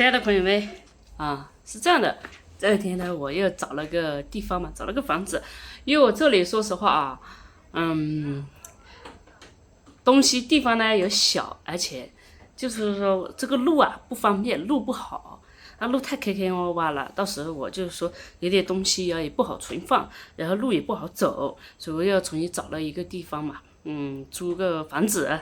亲爱的朋友们啊，是这样的，这天呢，我又找了个地方嘛，找了个房子，因为我这里说实话啊，东西地方呢有小，而且就是说这个路啊不方便，路不好，那路太坑坑洼洼了，到时候我就是说有点东西也不好存放，然后路也不好走，所以我又重新找了一个地方嘛。租个房子，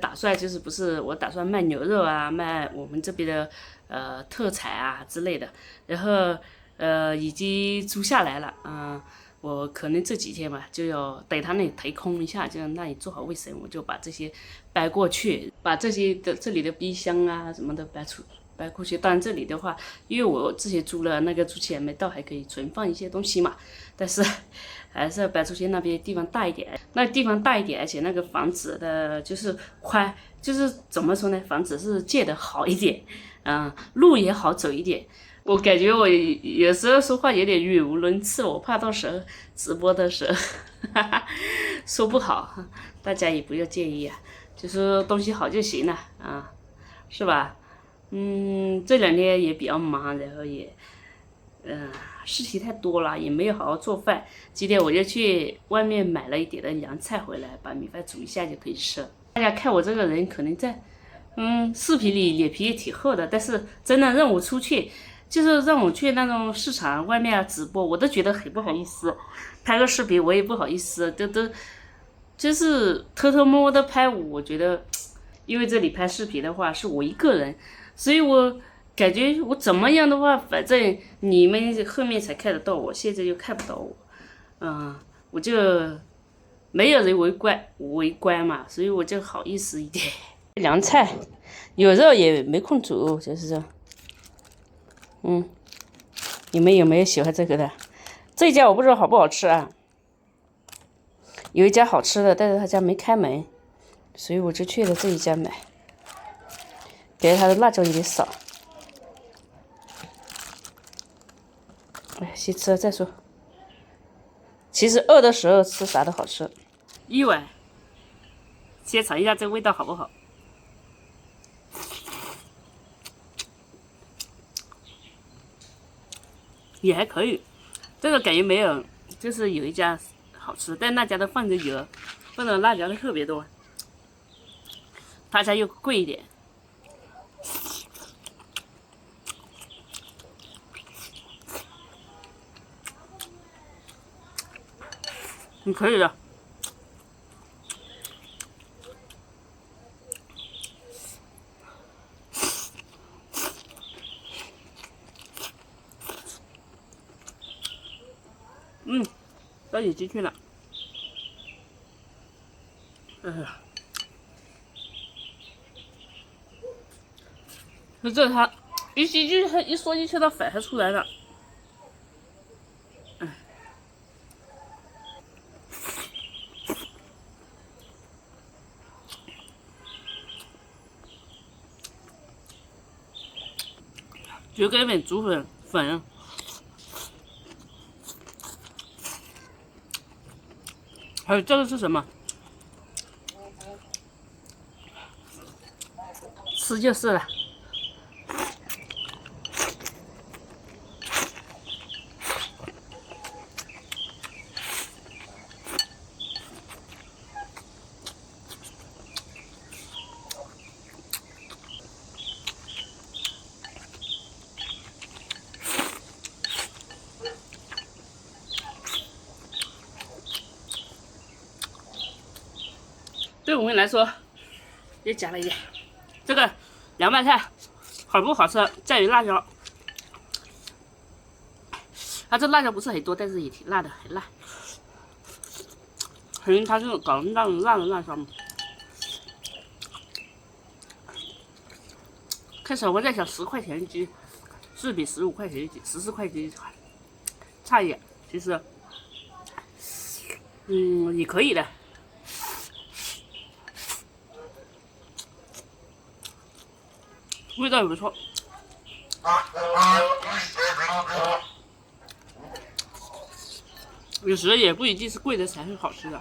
打算就是不是我打算卖牛肉啊，卖我们这边的特产啊之类的，然后已经租下来了，我可能这几天吧就要等他那里腾空一下，就那里做好卫生，我就把这些搬过去，把这些的这里的冰箱啊什么的搬过去。当然这里的话，因为我之前租了那个租期还没到，还可以存放一些东西嘛，但是还是要搬出去，那边地方大一点，那地方大一点，而且那个房子的就是宽，就是怎么说呢，房子是建的好一点，路也好走一点。我感觉我有时候说话有点语无伦次，我怕到时候直播的时候说不好，大家也不要介意啊，就说东西好就行了啊，是吧？这两天也比较忙，然后也事情太多了，也没有好好做饭。今天我就去外面买了一点的凉菜回来，把米饭煮一下就可以吃了。大家看我这个人可能在视频里脸皮也挺厚的，但是真的让我出去。就是让我去那种市场外面直播，我都觉得很不好意思，拍个视频我也不好意思，就是偷偷摸摸的拍我觉得，因为这里拍视频的话是我一个人，所以我感觉我怎么样的话，反正你们后面才看得到我，现在又看不到我，我就没有人围观嘛，所以我就好意思一点。凉菜有肉也没空煮，就是这。你们有没有喜欢这个的？这一家我不知道好不好吃啊。有一家好吃的，但是他家没开门，所以我就去了这一家买。感觉他的辣椒有点少。哎，先吃了再说。其实饿的时候吃啥都好吃。一碗，先尝一下这个味道好不好？也还可以，这个感觉没有，就是有一家好吃，但那家的放着油，放的辣椒特别多，他家又贵一点。你可以的。都已经去了。就这他一进去，他一说进去，他反还出来了。就跟一点竹粉，还有这个是什么？吃就是了。对我们来说，也加了一点。这个凉拌菜好不好吃，在于辣椒。它这辣椒不是很多，但是也挺辣的，很辣。可能它是搞那种辣的辣椒。开始我在想10块钱一斤，是比15块钱一斤、14块钱一斤差一点，其实，也可以的。味道也不错。有时也不一定是贵的才是好吃的。